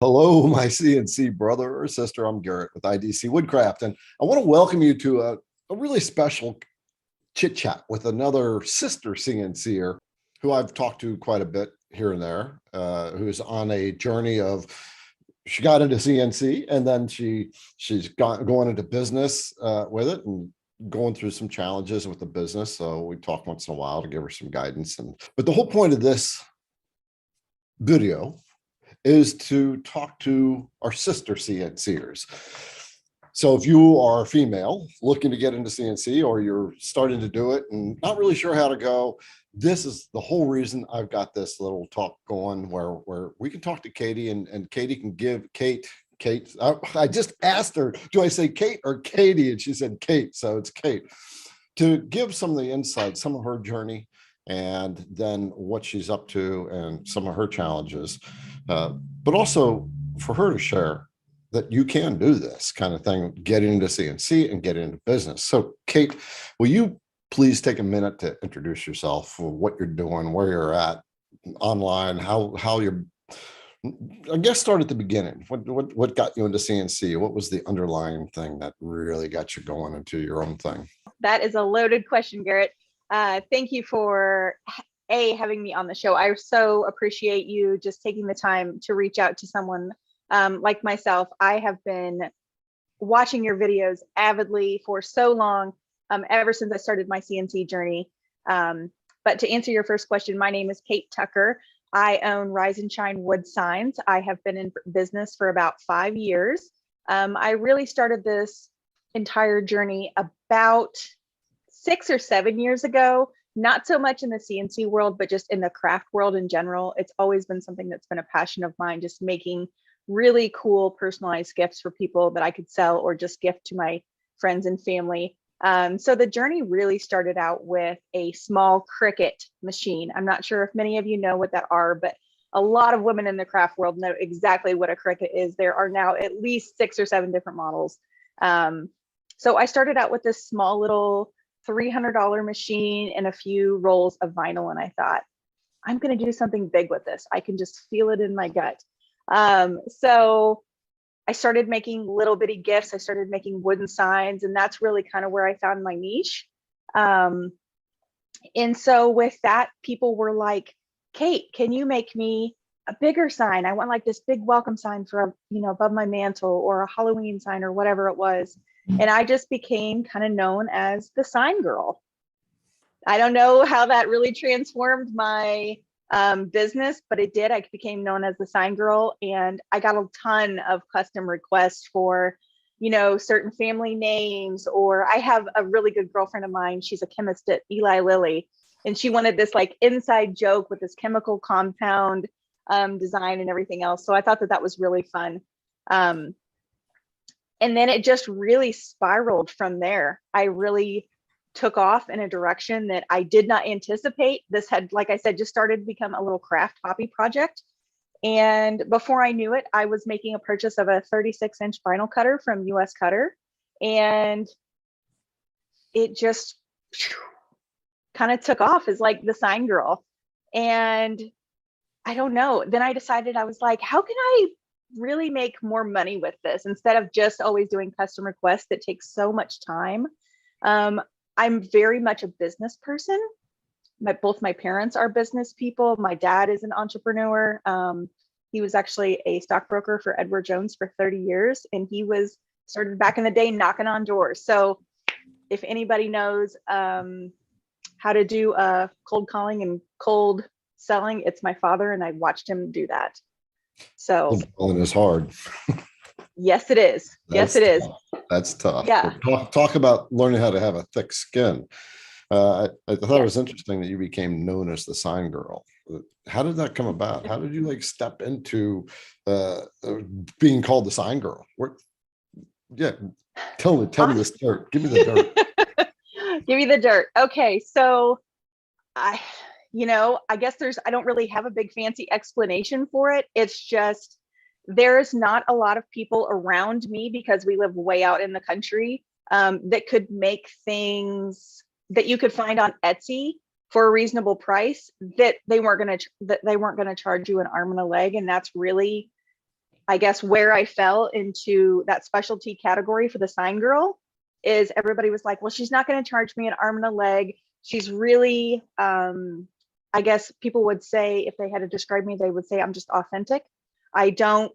Hello, my CNC brother or sister. I'm Garrett with IDC Woodcraft, and I want to welcome you to a really special chit chat with another sister CNCer who I've talked to quite a bit here and there, who's on a journey of she got into CNC and then she's going into business with it and going through some challenges with the business. So we talk once in a while to give her some guidance. But the whole point of this video is to talk to our sister CNCers. So if you are female looking to get into CNC, or you're starting to do it and not really sure how to go, this is the whole reason I've got this little talk going where we can talk to Katie, and Katie can give Kate, I just asked her, do I say Kate or Katie? And she said Kate, so it's Kate, to give some of the insights, some of her journey, and then what she's up to and some of her challenges, but also for her to share that you can do this kind of thing, getting into CNC and getting into business. So Kate, will you please take a minute to introduce yourself, what you're doing, where you're at online, how you're, I guess start at the beginning. What got you into CNC? What was the underlying thing that really got you going into your own thing? That is a loaded question, Garrett. Thank you for having me on the show. I so appreciate you just taking the time to reach out to someone like myself. I have been watching your videos avidly for so long, ever since I started my CNC journey. But to answer your first question, my name is Kate Tucker. I own Rise and Shine Wood Signs. I have been in business for about 5 years. I really started this entire journey about 6 or 7 years ago, not so much in the CNC world, but just in the craft world in general. It's always been something that's been a passion of mine, just making really cool personalized gifts for people that I could sell or just gift to my friends and family. So the journey really started out with a small Cricut machine. I'm not sure if many of you know what that are, but a lot of women in the craft world know exactly what a Cricut is. There are now at least 6 or 7 different models. So I started out with this small little $300 machine and a few rolls of vinyl, and I thought, I'm going to do something big with this. I can just feel it in my gut. So I started making little bitty gifts. I started making wooden signs, and that's really kind of where I found my niche. And so with that, people were like, Kate, can you make me a bigger sign? I want like this big welcome sign for, above my mantle, or a Halloween sign, or whatever it was. And I just became kind of known as the sign girl. I don't know how that really transformed my business, but it did. I became known as the sign girl, and I got a ton of custom requests for, certain family names. Or I have a really good girlfriend of mine. She's a chemist at Eli Lilly, and she wanted this like inside joke with this chemical compound design and everything else. So I thought that was really fun. And then it just really spiraled from there. I really took off in a direction that I did not anticipate. This had, like I said, just started to become a little craft hobby project. And before I knew it, I was making a purchase of a 36-inch vinyl cutter from US Cutter. And it just kind of took off as like the sign girl. And I don't know. Then I decided, I was like, how can I really make more money with this instead of just always doing custom requests that takes so much time? I'm very much a business person. Both my parents are business people. My dad is an entrepreneur. He was actually a stockbroker for Edward Jones for 30 years, and he started back in the day knocking on doors. So if anybody knows how to do cold calling and cold selling, it's my father, and I watched him do that. So Cold calling is hard. Yes, it is. Yes, it is. That's tough. Yeah. Talk about learning how to have a thick skin. I thought it was interesting that you became known as the sign girl. How did that come about? How did you like step into being called the sign girl? Tell me this dirt. Give me the dirt. Give me the dirt. Okay, so I guess I don't really have a big fancy explanation for it. It's just, there's not a lot of people around me, because we live way out in the country, that could make things that you could find on Etsy for a reasonable price that they weren't going to charge you an arm and a leg. And that's really I guess where I fell into that specialty category for the sign girl is everybody was like, well, she's not going to charge me an arm and a leg. She's really, I guess people would say, if they had to describe me, they would say I'm just authentic. I don't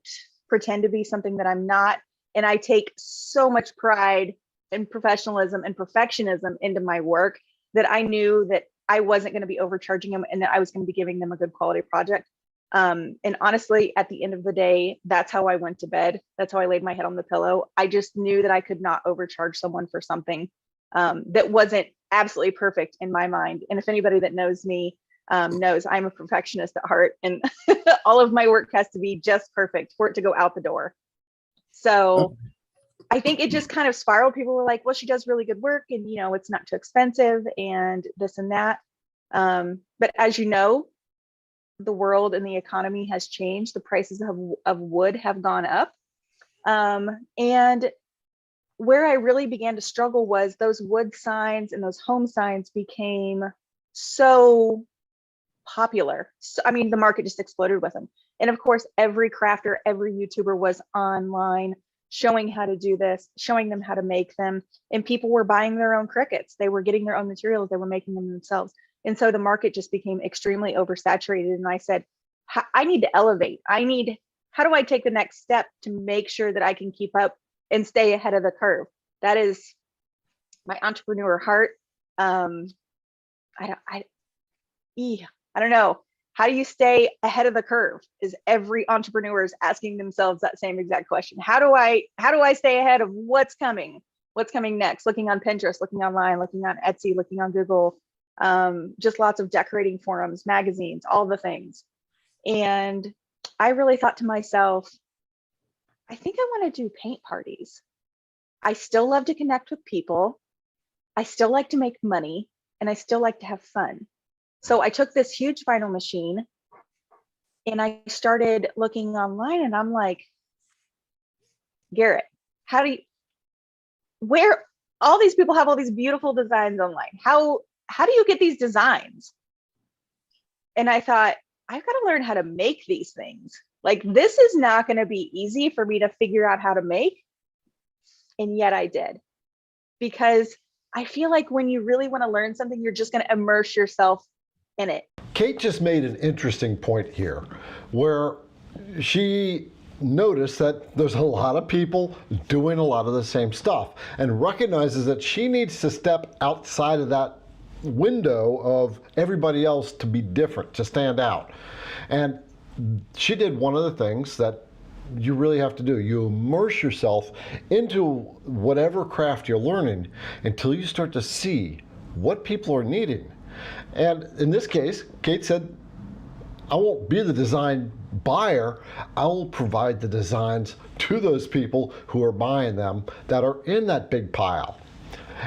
pretend to be something that I'm not. And I take so much pride and professionalism and perfectionism into my work that I knew that I wasn't going to be overcharging them and that I was going to be giving them a good quality project. And honestly, at the end of the day, that's how I went to bed. That's how I laid my head on the pillow. I just knew that I could not overcharge someone for something that wasn't absolutely perfect in my mind. And if anybody that knows me knows I'm a perfectionist at heart, and all of my work has to be just perfect for it to go out the door. So I think it just kind of spiraled. People were like, well, she does really good work and, you know, it's not too expensive and this and that. But as you know, the world and the economy has changed. The prices of wood have gone up. And where I really began to struggle was those wood signs and those home signs became so popular. So, I mean, the market just exploded with them. And of course, every crafter, every YouTuber was online showing how to do this, showing them how to make them. And people were buying their own Cricuts. They were getting their own materials. They were making them themselves. And so the market just became extremely oversaturated. And I said, I need to elevate. How do I take the next step to make sure that I can keep up and stay ahead of the curve? That is my entrepreneur heart. I don't know. How do you stay ahead of the curve? Is every entrepreneur is asking themselves that same exact question. How do I stay ahead of what's coming? What's coming next? Looking on Pinterest, looking online, looking on Etsy, looking on Google, just lots of decorating forums, magazines, all the things. And I really thought to myself, I think I want to do paint parties. I still love to connect with people. I still like to make money, and I still like to have fun. So I took this huge vinyl machine and I started looking online, and I'm like, Garrett, where all these people have all these beautiful designs online. How do you get these designs? And I thought, I've got to learn how to make these things. Like, this is not going to be easy for me to figure out how to make. And yet I did, because I feel like when you really want to learn something, you're just going to immerse yourself in it. Kate just made an interesting point here where she noticed that there's a lot of people doing a lot of the same stuff and recognizes that she needs to step outside of that window of everybody else to be different, to stand out. And she did one of the things that you really have to do. You immerse yourself into whatever craft you're learning until you start to see what people are needing. And in this case, Kate said, I won't be the design buyer. I will provide the designs to those people who are buying them that are in that big pile.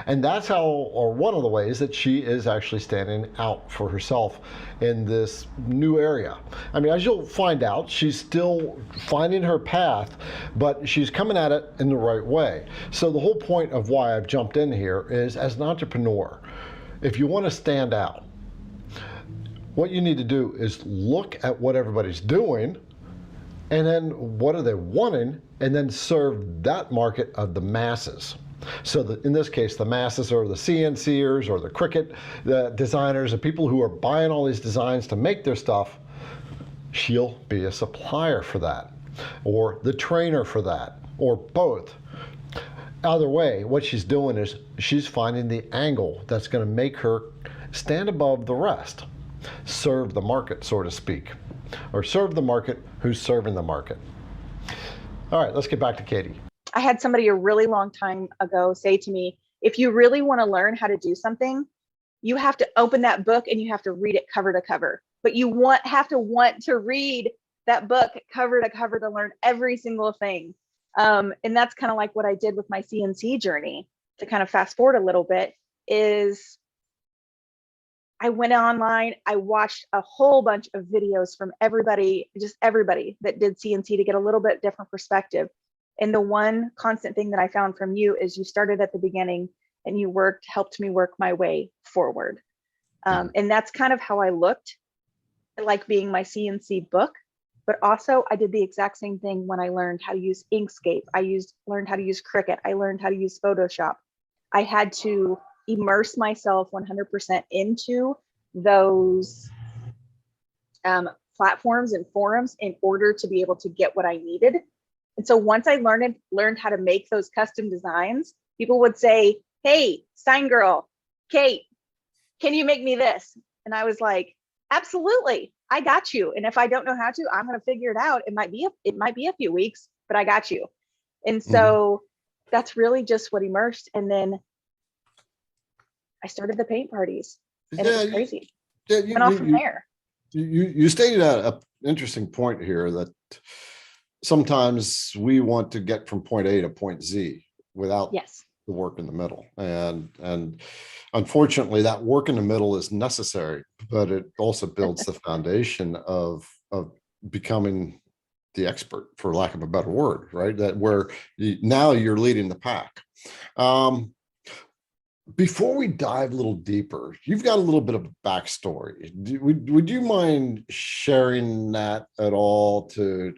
And that's how, or one of the ways that she is actually standing out for herself in this new area. I mean, as you'll find out, she's still finding her path, but she's coming at it in the right way. So the whole point of why I've jumped in here is, as an entrepreneur, if you want to stand out, what you need to do is look at what everybody's doing, and then what are they wanting, and then serve that market of the masses. So in this case, the masses are the CNCers or the Cricut the designers, the people who are buying all these designs to make their stuff. She'll be a supplier for that, or the trainer for that, or both. Either way, what she's doing is she's finding the angle that's going to make her stand above the rest. Serve the market, so to speak, or serve the market who's serving the market. All right, let's get back to Katie. I had somebody a really long time ago say to me, if you really want to learn how to do something, you have to open that book and you have to read it cover to cover. But you have to want to read that book cover to cover to learn every single thing. And that's kind of like what I did with my CNC journey. To kind of fast forward a little bit, is I went online, I watched a whole bunch of videos from everybody, just everybody that did CNC, to get a little bit different perspective. And the one constant thing that I found from you is you started at the beginning and you helped me work my way forward. And that's kind of how I looked, like being my CNC book. But also I did the exact same thing when I learned how to use Inkscape. Learned how to use Cricut. I learned how to use Photoshop. I had to immerse myself 100% into those platforms and forums in order to be able to get what I needed. And so once I learned how to make those custom designs, people would say, "Hey, sign girl, Kate, can you make me this?" And I was like, "Absolutely, I got you. And if I don't know how to, I'm going to figure it out. It might be a few weeks, but I got you." And so that's really just what immersed. And then I started the paint parties, and it was crazy. Went off from there. You stated an interesting point here that sometimes we want to get from point A to point Z without the work in the middle. And unfortunately, that work in the middle is necessary, but it also builds the foundation of becoming the expert, for lack of a better word, right? That where now you're leading the pack. Before we dive a little deeper, you've got a little bit of a backstory. Would you mind sharing that at all to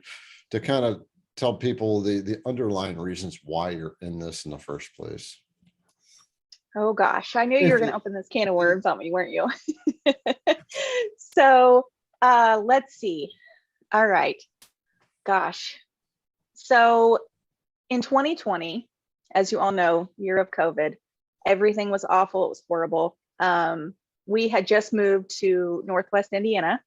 kind of tell people the underlying reasons why you're in this in the first place? Oh gosh, I knew you were going to open this can of worms on me, weren't you? So let's see. All right. Gosh. So in 2020, as you all know, year of COVID, everything was awful. It was horrible. We had just moved to Northwest Indiana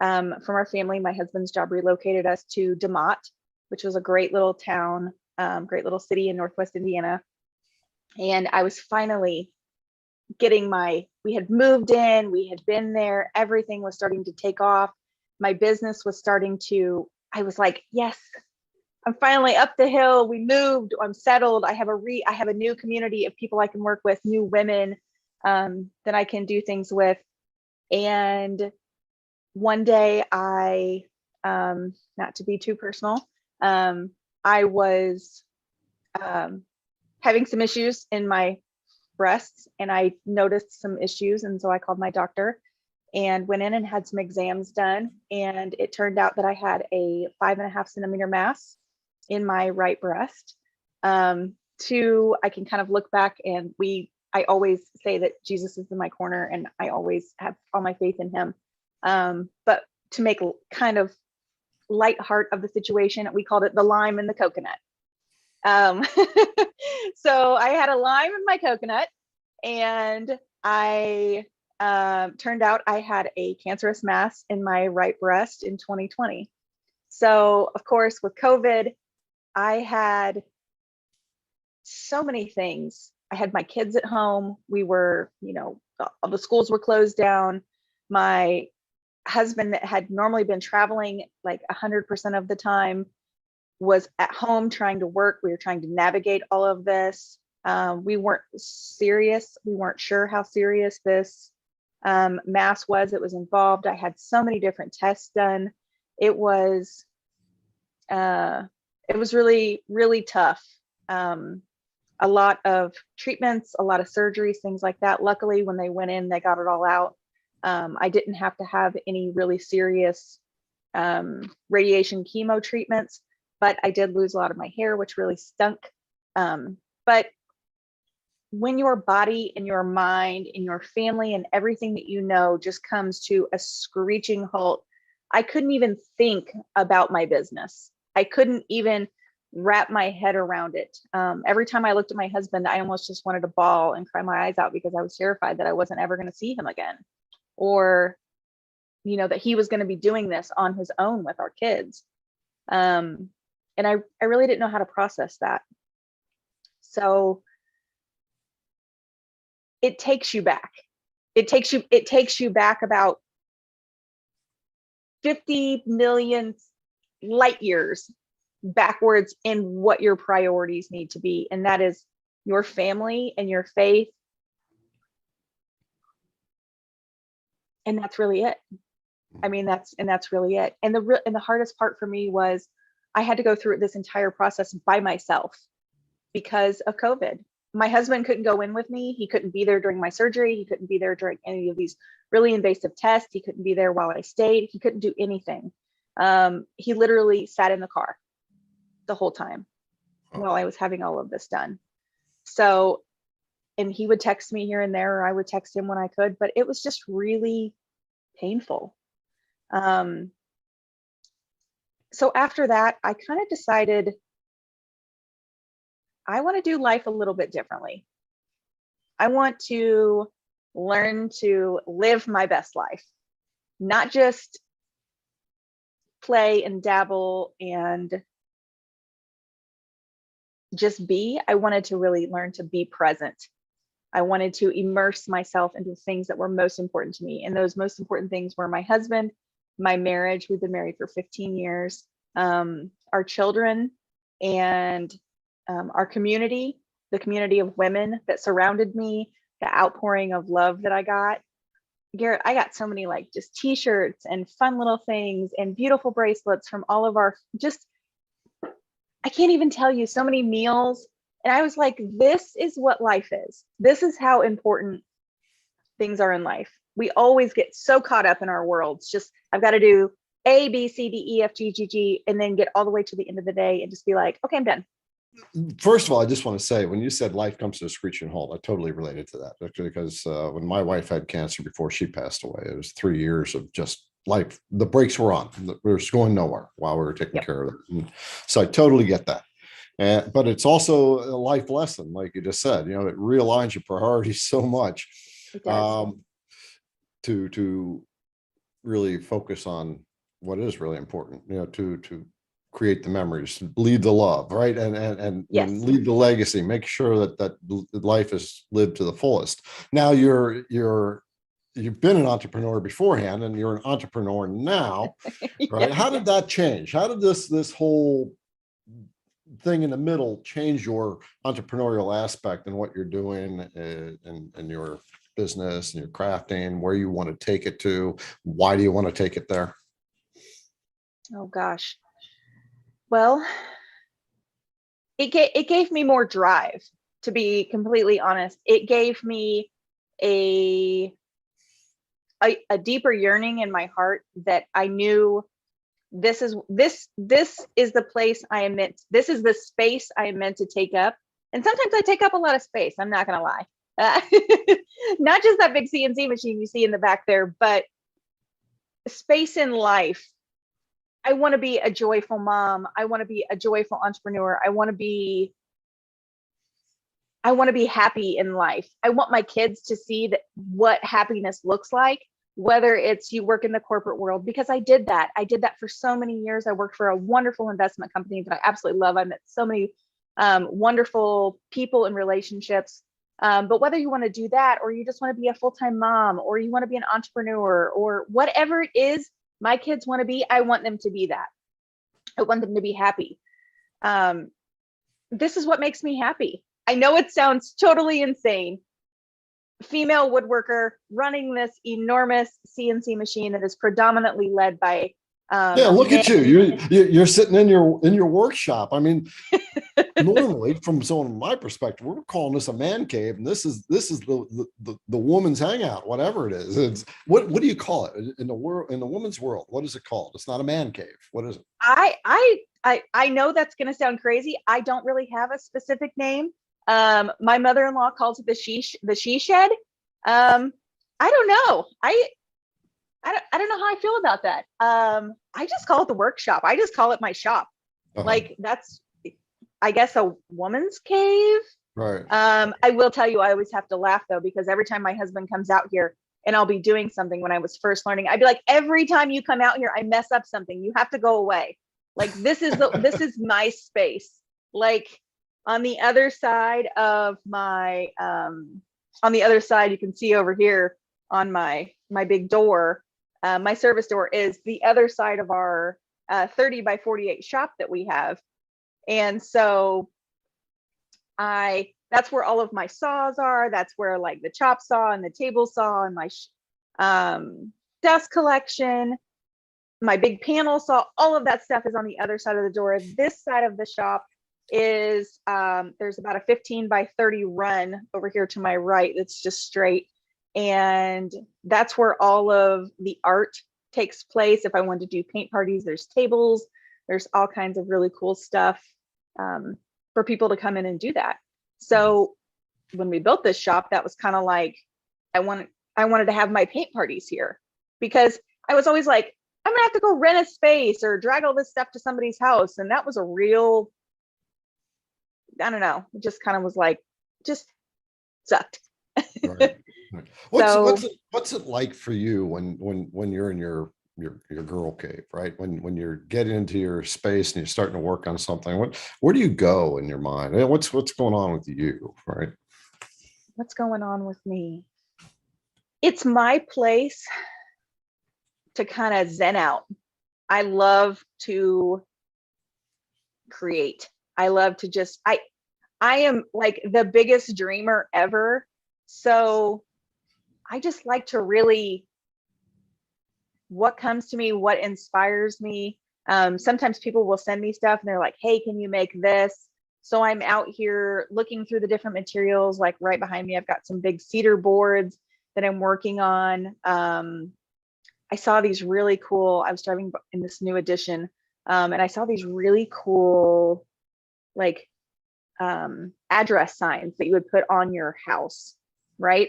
from our family. My husband's job relocated us to DeMott, which was a great little town, great little city in Northwest Indiana. And I was finally getting we had moved in, we had been there, everything was starting to take off. My business was I was like, yes, I'm finally up the hill. We moved, I'm settled. I have a new community of people I can work with, new women that I can do things with. And one day not to be too personal, I was having some issues in my breasts, and I noticed some issues. And so I called my doctor and went in and had some exams done. And it turned out that I had a 5.5 centimeter mass in my right breast. I can kind of look back, and I always say that Jesus is in my corner, and I always have all my faith in him. But to make kind of light heart of the situation, we called it the lime and the coconut. So I had a lime in my coconut, and I turned out I had a cancerous mass in my right breast in 2020. So of course, with COVID, I had so many things. I had my kids at home. We were, all the schools were closed down. My husband, that had normally been traveling like 100% of the time, was at home trying to work. We were trying to navigate all of this. We weren't serious. We weren't sure how serious this mass was. It was involved. I had so many different tests done. It was really, really tough. A lot of treatments, a lot of surgeries, things like that. Luckily, when they went in, they got it all out. I didn't have to have any really serious radiation chemo treatments, but I did lose a lot of my hair, which really stunk. But when your body and your mind and your family and everything that you know just comes to a screeching halt, I couldn't even think about my business. I couldn't even wrap my head around it. Every time I looked at my husband, I almost just wanted to bawl and cry my eyes out, because I was terrified that I wasn't ever going to see him again, or that he was going to be doing this on his own with our kids. And I really didn't know how to process that. So it takes you back. It takes you back about 50 million light years backwards in what your priorities need to be. And that is your family and your faith. And that's really it. I mean, that's really it. And the hardest part for me was I had to go through this entire process by myself because of COVID. My husband couldn't go in with me. He couldn't be there during my surgery. He couldn't be there during any of these really invasive tests. He couldn't be there while I stayed. He couldn't do anything. He literally sat in the car the whole time while I was having all of this done. So, and he would text me here and there, or I would text him when I could, but it was just really painful. So after that, I kind of decided I want to do life a little bit differently. I want to learn to live my best life, not just play and dabble and just be. I wanted to really learn to be present. I wanted to immerse myself into the things that were most important to me. And those most important things were my husband, my marriage. We've been married for 15 years, our children, and our community, the community of women that surrounded me, the outpouring of love that I got. Garrett, I got so many like just t-shirts and fun little things and beautiful bracelets from all of our, just, I can't even tell you, so many meals. And I was like, this is what life is. This is how important things are in life. We always get so caught up in our worlds. Just, I've got to do A, B, C, D, E, F, G, G, G, and then get all the way to the end of the day and just be like, okay, I'm done. First of all, I just want to say, when you said life comes to a screeching halt, I totally related to that, actually, because when my wife had cancer before she passed away, it was 3 years of just life. The brakes were on. We were going nowhere while we were taking care of it. And so I totally get that. But it's also a life lesson, like you just said. You know, it realigns your priorities so much to really focus on what is really important. You know, to create the memories, lead the love, right? And lead the legacy, make sure that life is lived to the fullest. Now you've been an entrepreneur beforehand and you're an entrepreneur now, right? How did that change? How did this whole thing in the middle change your entrepreneurial aspect and what you're doing in your business and your crafting, where you want to take it to? Why do you want to take it there? Oh gosh. Well, it gave me more drive, to be completely honest. It gave me a deeper yearning in my heart that I knew this is the place I am meant. This is the space I am meant to take up. And sometimes I take up a lot of space. I'm not going to lie. Not just that big CNC machine you see in the back there, but space in life. I want to be a joyful mom. I want to be a joyful entrepreneur. I want to be happy in life. I want my kids to see what happiness looks like, whether it's you work in the corporate world, because I did that. I did that for so many years. I worked for a wonderful investment company that I absolutely love. I met so many wonderful people and relationships. But whether you want to do that, or you just want to be a full-time mom, or you want to be an entrepreneur, or whatever it is my kids want to be, I want them to be that. I want them to be happy. This is what makes me happy. I know it sounds totally insane. Female woodworker running this enormous CNC machine that is predominantly led by look at you. You're sitting in your workshop. I mean, normally, from my perspective, we're calling this a man cave, and this is the woman's hangout, whatever it is. It's what do you call it in the world, in the woman's world? What is it called? It's not a man cave. What is it? I know that's going to sound crazy. I don't really have a specific name. My mother-in-law calls it the she shed. I don't know. I don't know how I feel about that. I just call it the workshop. I just call it my shop. Like that's, I guess, a woman's cave. Right. I will tell you, I always have to laugh though, because every time my husband comes out here and I'll be doing something, when I was first learning, I'd be like, every time you come out here, I mess up something. You have to go away. Like this is my space. Like on the other side of my, on the other side, you can see over here on my big door, my service door is the other side of our 30 by 48 shop that we have. And so that's where all of my saws are. That's where like the chop saw and the table saw and my desk collection, my big panel saw, all of that stuff is on the other side of the door. This side of the shop is, there's about a 15 by 30 run over here to my right. It's just straight. And that's where all of the art takes place. If I want to do paint parties, there's tables, there's all kinds of really cool stuff for people to come in and do that. So when we built this shop, that was kind of like, I wanted to have my paint parties here, because I was always like, I'm gonna have to go rent a space or drag all this stuff to somebody's house. And that was a real, I don't know, it just kind of was like, just sucked. Right. Right. So What's it like for you when you're in your girl cave, right? When you're getting into your space and you're starting to work on something, where do you go in your mind? What's going on with you, right? what's going on with me? It's my place to kind of zen out. I love to create. I love to just, I am like the biggest dreamer ever. So I just like to really, what comes to me, what inspires me. Sometimes people will send me stuff and they're like, hey, can you make this? So I'm out here looking through the different materials. Like right behind me, I've got some big cedar boards that I'm working on. I saw these really cool, I was driving in this new edition, and I saw these really cool, like address signs that you would put on your house, right?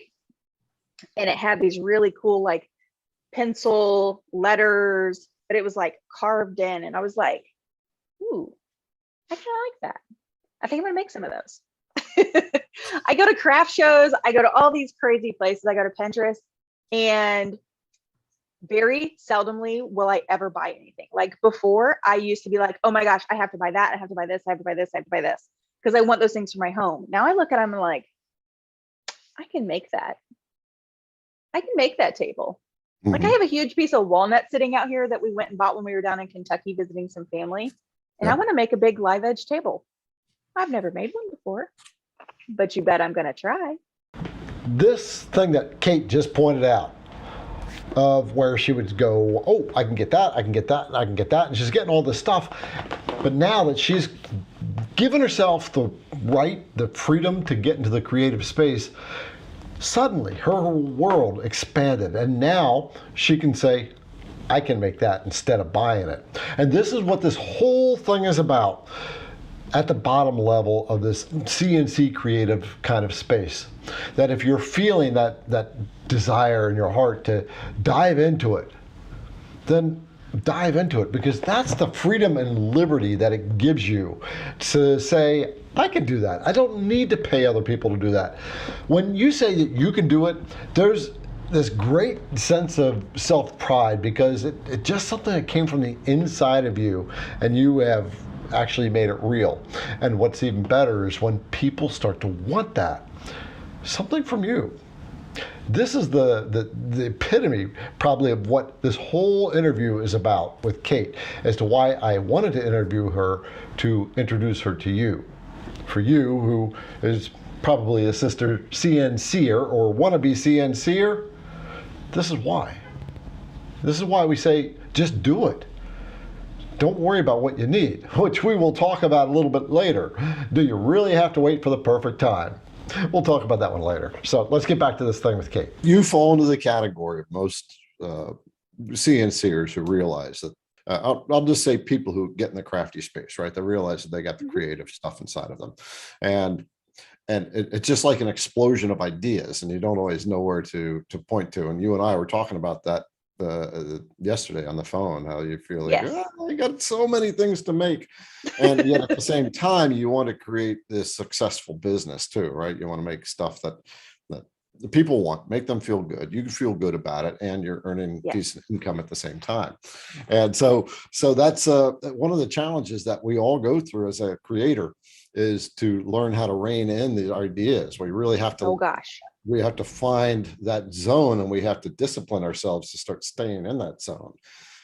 And it had these really cool, like pencil letters, but it was like carved in. And I was like, ooh, I kind of like that. I think I'm gonna make some of those. I go to craft shows, I go to all these crazy places, I go to Pinterest, and very seldomly will I ever buy anything. Like before, I used to be like, oh my gosh, I have to buy that, I have to buy this, I have to buy this, I have to buy this, because I want those things for my home. Now I look at them and I'm like, I can make that. I can make that table. Like I have a huge piece of walnut sitting out here that we went and bought when we were down in Kentucky visiting some family. And I want to make a big live edge table. I've never made one before, but you bet I'm going to try. This thing that Kate just pointed out, of where she would go, oh, I can get that, I can get that, I can get that. And she's getting all this stuff. But now that she's given herself the right, the freedom to get into the creative space, suddenly her world expanded. And now she can say, I can make that instead of buying it. And this is what this whole thing is about at the bottom level of this CNC creative kind of space. That if you're feeling that desire in your heart to dive into it, then dive into it, because that's the freedom and liberty that it gives you to say, I can do that. I don't need to pay other people to do that. When you say that you can do it, there's this great sense of self-pride, because it's just something that came from the inside of you, and you have actually made it real. And what's even better is when people start to want that, something from you. This is the epitome probably of what this whole interview is about with Kate, as to why I wanted to interview her, to introduce her to you. For you, who is probably a sister CNCer or wannabe CNCer, this is why. This is why we say, just do it. Don't worry about what you need, which we will talk about a little bit later. Do you really have to wait for the perfect time? We'll talk about that one later. So let's get back to this thing with Kate. You fall into the category of most CNCers who realize that, I'll just say people who get in the crafty space, right? They realize that they got the creative stuff inside of them. And it's just like an explosion of ideas, and you don't always know where to point to. And you and I were talking about that yesterday on the phone, how you feel like, Yes. I got so many things to make, and yet at the same time you want to create this successful business too, right? You want to make stuff that the people want, make them feel good, you can feel good about it, and you're earning decent income at the same time. And so that's one of the challenges that we all go through as a creator, is to learn how to rein in the ideas. We really have to, we have to find that zone, and we have to discipline ourselves to start staying in that zone.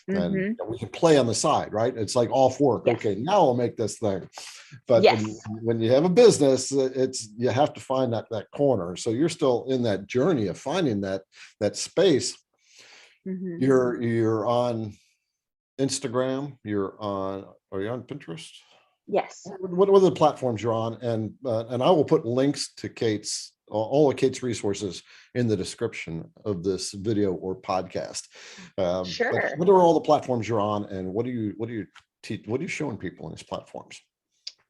And we can play on the side, right? It's like off work. Okay, now I'll make this thing. But when you have a business, you have to find that corner. So you're still in that journey of finding that space. You're on Instagram. Are you on Pinterest? Yes. What are the platforms you're on? And I will put links to Kate's all of Kate's resources in the description of this video or podcast. But Sure. what are all the platforms you're on, and what are you showing people on these platforms?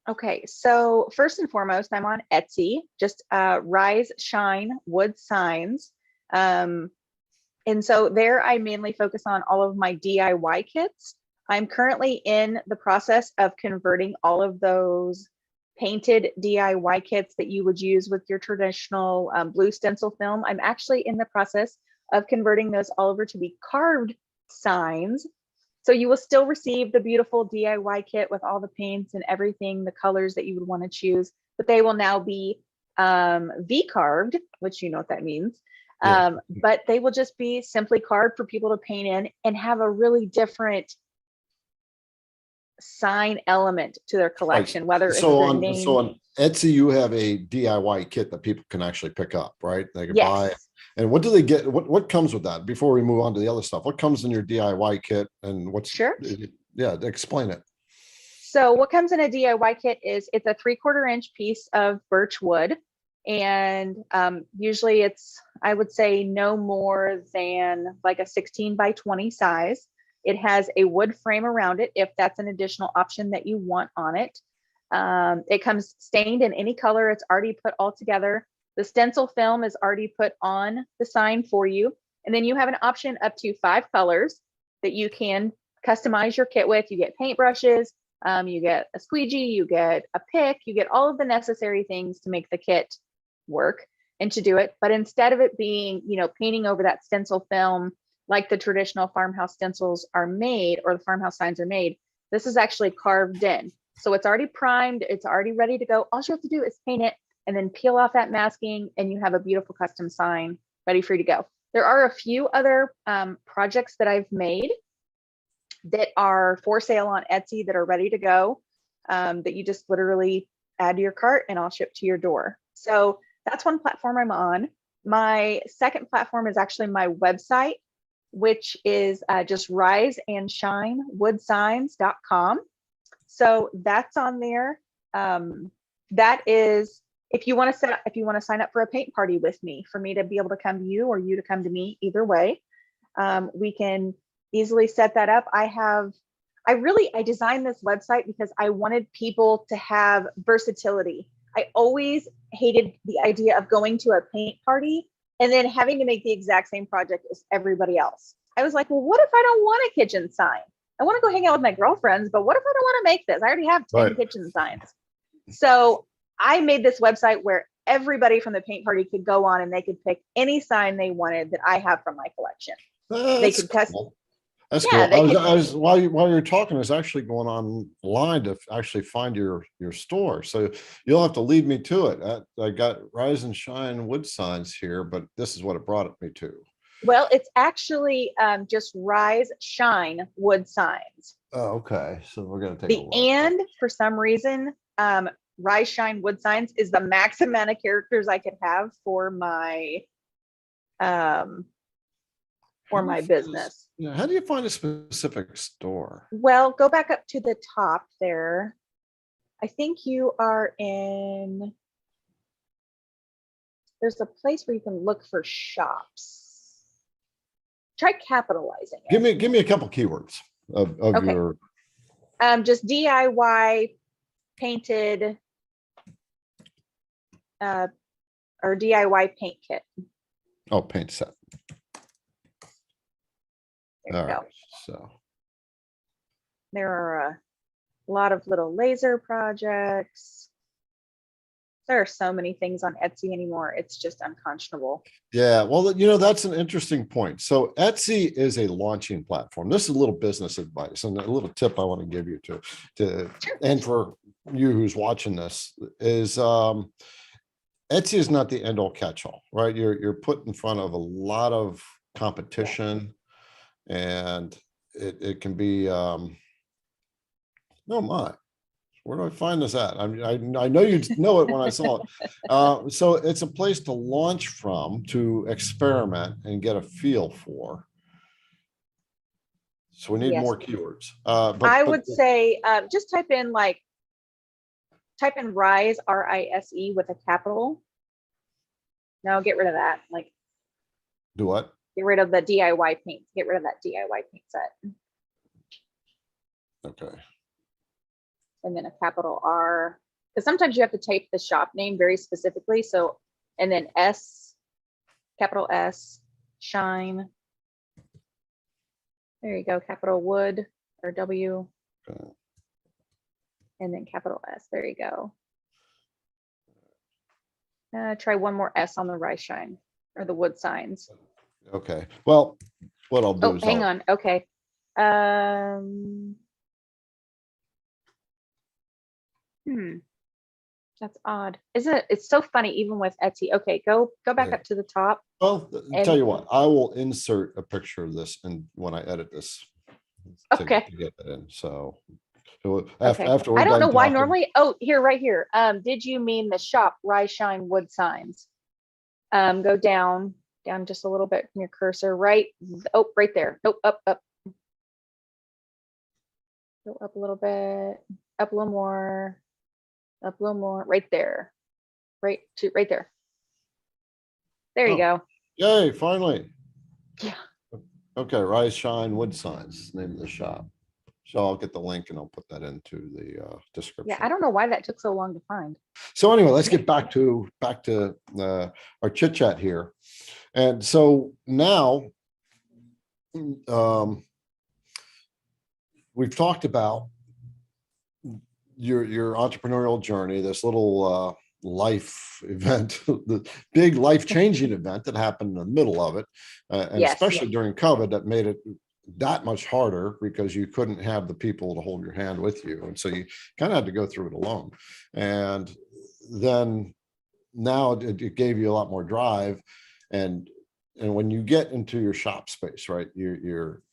Okay, so first and foremost, I'm on Etsy, just Rise Shine Wood Signs. And so there I mainly focus on all of my DIY kits. I'm currently in the process of converting all of those painted DIY kits that you would use with your traditional blue stencil film. I'm actually in the process of converting those all over to be carved signs. So you will still receive the beautiful DIY kit with all the paints and everything, the colors that you would want to choose, but they will now be V-carved, which you know what that means. Yeah. But they will just be simply carved for people to paint in and have a really different sign element to their collection, whether it's their name. So on Etsy, you have a DIY kit that people can actually pick up, right? They can buy. Yes. And what do they get? What comes with that? Before we move on to the other stuff, what comes in your DIY kit, and what's Sure. Yeah, explain it. So what comes in a DIY kit is it's a 3/4 inch piece of birch wood. And usually it's, I would say, no more than like a 16 by 20 size. It has a wood frame around it if that's an additional option that you want on it. It comes stained in any color. It's already put all together. The stencil film is already put on the sign for you. And then you have an option up to 5 colors that you can customize your kit with. You get paintbrushes, you get a squeegee, you get a pick, you get all of the necessary things to make the kit work and to do it. But instead of it being, painting over that stencil film like the traditional farmhouse stencils are made, or the farmhouse signs are made, this is actually carved in. So it's already primed, it's already ready to go. All you have to do is paint it and then peel off that masking, and you have a beautiful custom sign ready for you to go. There are a few other projects that I've made that are for sale on Etsy that are ready to go, that you just literally add to your cart and I'll ship to your door. So that's one platform I'm on. My second platform is actually my website, which is just riseandshinewoodsigns.com. So that's on there. That is, if you want to sign up for a paint party with me, for me to be able to come to you or you to come to me, either way, we can easily set that up. I designed this website because I wanted people to have versatility. I always hated the idea of going to a paint party and then having to make the exact same project as everybody else. I was like, well, what if I don't want a kitchen sign? I want to go hang out with my girlfriends, but what if I don't want to make this? I already have 10 kitchen signs. So I made this website where everybody from the paint party could go on and they could pick any sign they wanted that I have from my collection. They could test. That's Yeah, cool. I was while you were talking, I was actually going online to actually find your store. So you'll have to lead me to it. I got Rise and Shine wood signs here, but this is what it brought me to. Well, it's actually just Rise Shine Wood Signs. Oh, okay. So we're gonna take a look. And for some reason, Rise Shine Wood Signs is the max amount of characters I could have for my business. Yeah, how do you find a specific store? Well, go back up to the top there. I think you are in, there's a place where you can look for shops. Try capitalizing it. Give me a couple keywords of Okay. your Just DIY painted or DIY paint kit. paint set. There All you go. right. So There are a lot of little laser projects. There are so many things on Etsy anymore. It's just unconscionable. yeah, well, that's an interesting point. So Etsy is a launching platform. This is a little business advice and a little tip I want to give you to and for you who's watching this is Etsy is not the end all catch all, right? You're put in front of a lot of competition, and it can be oh my. Where do I find this at? I know you'd know it when I saw it. So it's a place to launch from, to experiment and get a feel for. So we need more keywords. I would say just type in Rise, RISE with a capital, No, get rid of that. Like, Do what? get rid of the DIY paint. Get rid of that DIY paint set. Okay. And then a capital R. Because sometimes you have to type the shop name very specifically. So, and then S, capital S, Shine. There you go, capital Wood or W. Okay. And then capital S. There you go. Try one more S on the Rice Shine or the wood signs. Okay. Well, what I'll do Oh, is hang on. Okay. That's odd. Isn't it? It's so funny, even with Etsy. Okay, go back Yeah. up to the top. Well, And- tell you what, I will insert a picture of this and when I edit this. Okay. To get that in. So Okay. after we're I don't know done why talking- normally. Oh, here, right here. Did you mean the shop Rise Shine wood signs? Go down just a little bit from your cursor. Right. Oh, right there. Nope. Up. Go up a little bit. Up a little more. Up a little more. Right there. Right there. There you go. Yay, finally. Yeah. Okay, Rise Shine Wood Signs is the name of the shop. So I'll get the link and I'll put that into the description. Yeah. I don't know why that took so long to find. So anyway, let's get back to our chit chat here. And so now we've talked about your entrepreneurial journey, this little life event, the big life-changing event that happened in the middle of it, and Yes, especially yes. during COVID, that made it that much harder because you couldn't have the people to hold your hand with you, and so you kind of had to go through it alone. And then now it gave you a lot more drive, and when you get into your shop space, right, you're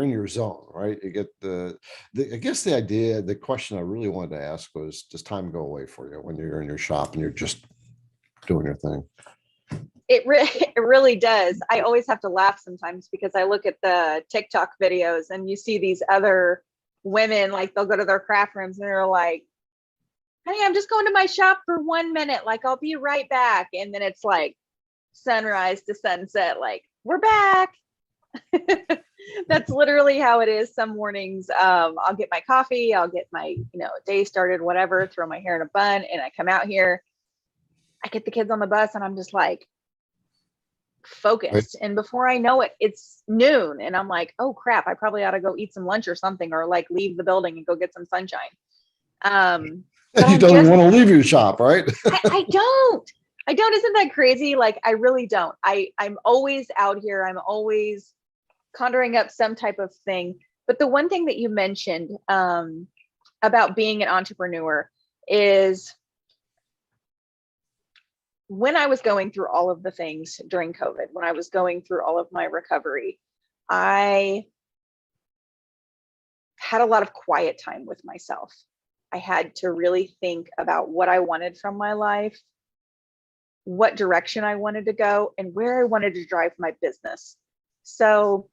in your zone, right? You get I guess the question I really wanted to ask was, does time go away for you when you're in your shop and you're just doing your thing? It really does. I always have to laugh sometimes because I look at the TikTok videos and you see these other women, like they'll go to their craft rooms and they're like, honey, I'm just going to my shop for 1 minute. Like, I'll be right back. And then it's like sunrise to sunset, like, we're back. That's literally how it is. Some mornings, I'll get my coffee, I'll get my, day started, whatever, throw my hair in a bun, and I come out here, I get the kids on the bus, and I'm just like focused. Right. And before I know it, it's noon, and I'm like, oh crap, I probably ought to go eat some lunch or something, or like leave the building and go get some sunshine. But you don't want to leave your shop, right? I don't. Isn't that crazy? Like, I really don't. I'm always out here. I'm always conjuring up some type of thing. But the one thing that you mentioned about being an entrepreneur is when I was going through all of the things during COVID, when I was going through all of my recovery, I had a lot of quiet time with myself. I had to really think about what I wanted from my life, what direction I wanted to go, and where I wanted to drive my business. So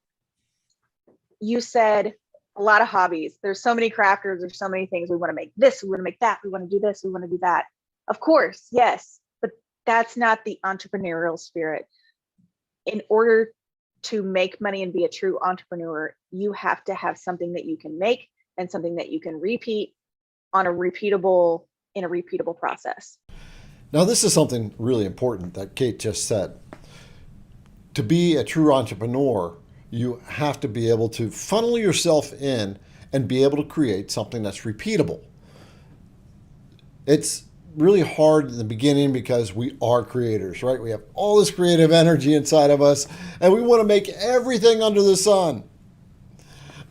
you said a lot of hobbies. There's so many crafters. There's so many things. We want to make this. We want to make that. We want to do this. We want to do that. Of course, yes, but that's not the entrepreneurial spirit. In order to make money and be a true entrepreneur, you have to have something that you can make and something that you can repeat in a repeatable process. Now, this is something really important that Kate just said. To be a true entrepreneur, you have to be able to funnel yourself in and be able to create something that's repeatable. It's really hard in the beginning because we are creators, right? We have all this creative energy inside of us and we want to make everything under the sun.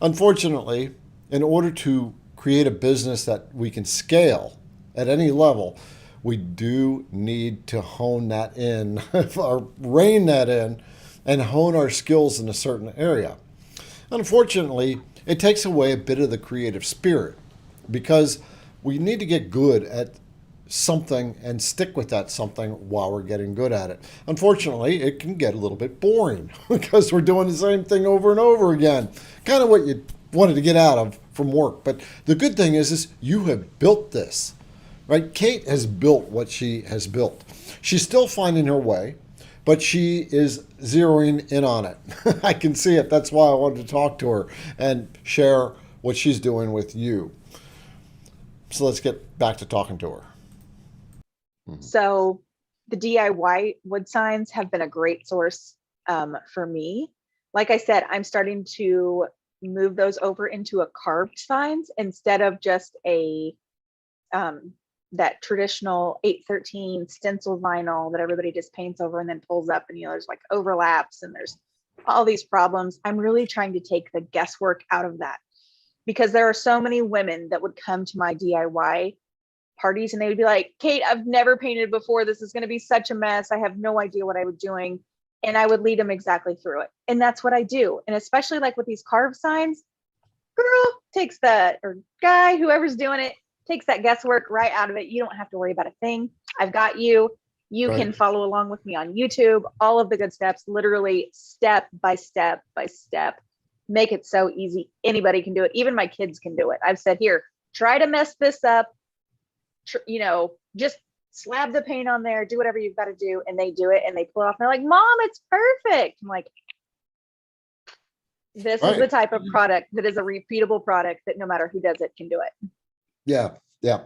Unfortunately, in order to create a business that we can scale at any level, we do need to hone that in, or rein that in, and hone our skills in a certain area. Unfortunately, it takes away a bit of the creative spirit because we need to get good at something and stick with that something while we're getting good at it. Unfortunately, it can get a little bit boring because we're doing the same thing over and over again. Kind of what you wanted to get out of from work. But the good thing is you have built this, right? Kate has built what she has built. She's still finding her way, but she is zeroing in on it. I can see it. That's why I wanted to talk to her and share what she's doing with you. So let's get back to talking to her. So the DIY wood signs have been a great source for me. Like I said, I'm starting to move those over into a carved signs instead of just a that traditional 813 stencil vinyl that everybody just paints over and then pulls up, and there's like overlaps and there's all these problems. I'm really trying to take the guesswork out of that, because there are so many women that would come to my DIY parties and they would be like, Kate, I've never painted before. This is going to be such a mess. I have no idea what I was doing. And I would lead them exactly through it. And that's what I do. And especially like with these carved signs, girl takes that, or guy, whoever's doing it, takes that guesswork right out of it. You don't have to worry about a thing. I've got you. You Right. can follow along with me on YouTube, all of the good steps, literally step by step by step. Make it so easy. Anybody can do it. Even my kids can do it. I've said, here, try to mess this up. Just slab the paint on there, do whatever you've got to do. And they do it and they pull it off. And they're like, Mom, it's perfect. I'm like, this is the type of product that is a repeatable product that no matter who does it can do it. Yeah,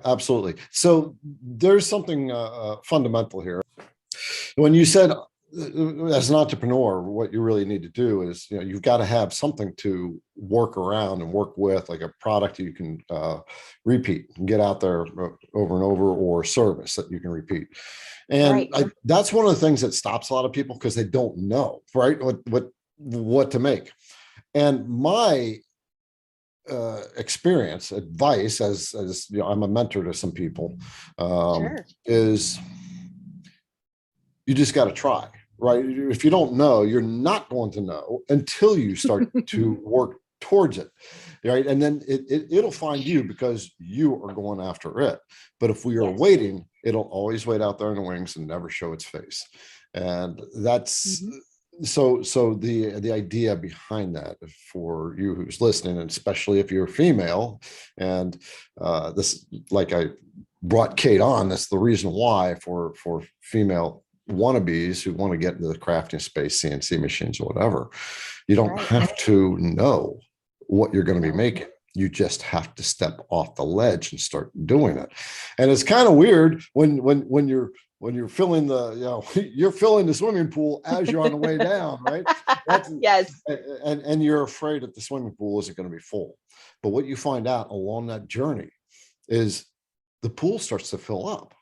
absolutely. So there's something fundamental here. When you said, as an entrepreneur, what you really need to do is, you've got to have something to work around and work with, like a product you can repeat and get out there over and over, or service that you can repeat. And Right. that's one of the things that stops a lot of people, because they don't know, right, what to make. And my experience, advice, as I'm a mentor to some people, Sure. is you just got to try, right? If you don't know, you're not going to know until you start to work towards it, right? And then it'll find you, because you are going after it. But if we are Yes. waiting, it'll always wait out there in the wings and never show its face. And that's so the idea behind that for you who's listening, and especially if you're female, and this, like I brought Kate on, that's the reason why, for female wannabes who want to get into the crafting space, CNC machines or whatever, you don't Right. have to know what you're going to be making. You just have to step off the ledge and start doing it. And it's kind of weird when you're filling you're filling the swimming pool as you're on the way down, right? Yes. And you're afraid that the swimming pool isn't going to be full. But what you find out along that journey is the pool starts to fill up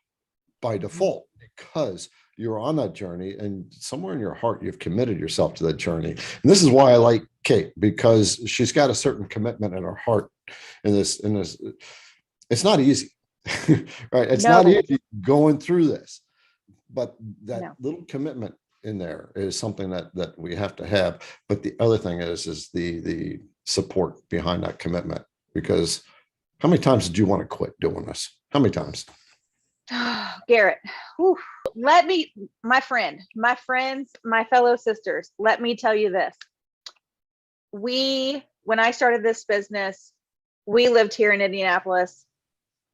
by default, because you're on that journey, and somewhere in your heart, you've committed yourself to that journey. And this is why I like Kate, because she's got a certain commitment in her heart in this. It's not easy, right? It's not easy going through this, but that little commitment in there is something that we have to have. But the other thing is the support behind that commitment, because how many times did you want to quit doing this? How many times? Garrett, whew. My friends, my fellow sisters, let me tell you this. When I started this business, we lived here in Indianapolis.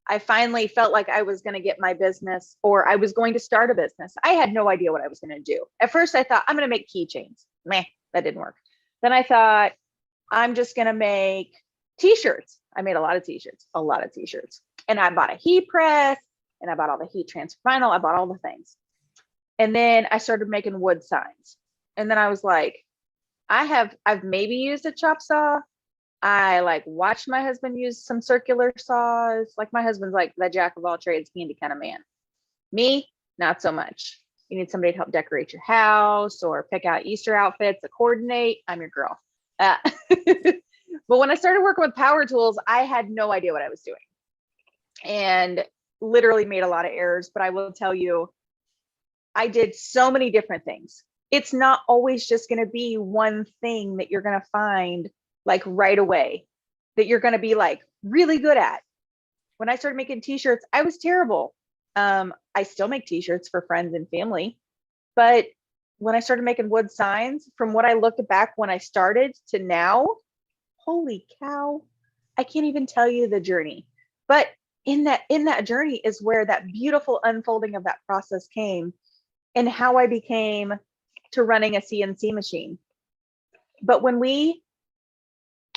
I finally felt like I was going to get my business, or I was going to start a business. I had no idea what I was going to do. At first I thought, I'm going to make keychains. Meh, that didn't work. Then I thought, I'm just going to make t-shirts. I made a lot of t-shirts. And I bought a heat press, and I bought all the heat transfer vinyl. I bought all the things. And then I started making wood signs. And then I was like, I've maybe used a chop saw. I watched my husband use some circular saws. Like, my husband's like the jack of all trades, handy kind of man. Me, not so much. You need somebody to help decorate your house or pick out Easter outfits to coordinate. I'm your girl. But when I started working with power tools, I had no idea what I was doing, and literally made a lot of errors. But I will tell you, I did so many different things. It's not always just going to be one thing that you're going to find right away that you're going to be really good at. When I started making t-shirts, I was terrible. I still make t-shirts for friends and family, but when I started making wood signs, from what I looked back when I started to now, holy cow, I can't even tell you the journey. But in that journey is where that beautiful unfolding of that process came, and how I became to running a CNC machine. But when we,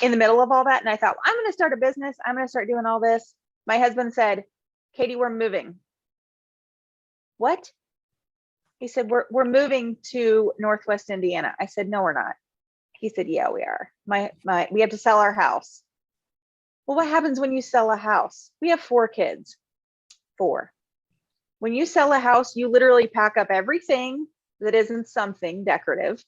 in the middle of all that, and I thought, well, I'm going to start a business, I'm going to start doing all this, my husband said, Katie, we're moving. What? He said, we're moving to Northwest Indiana. I said, no, we're not. He said, yeah, we are. We have to sell our house. Well, what happens when you sell a house? We have 4 kids. 4. When you sell a house, you literally pack up everything that isn't something decorative.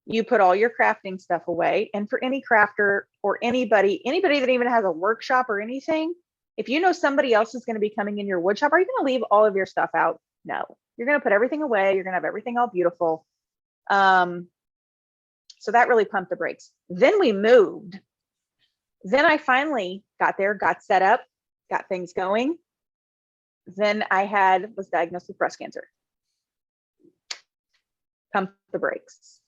You put all your crafting stuff away. And for any crafter or anybody that even has a workshop or anything, if you know somebody else is going to be coming in your wood shop, are you going to leave all of your stuff out? No, you're going to put everything away. You're going to have everything all beautiful. So that really pumped the brakes. Then we moved. Then I finally got there, got set up, got things going. Then I was diagnosed with breast cancer. Pump the brakes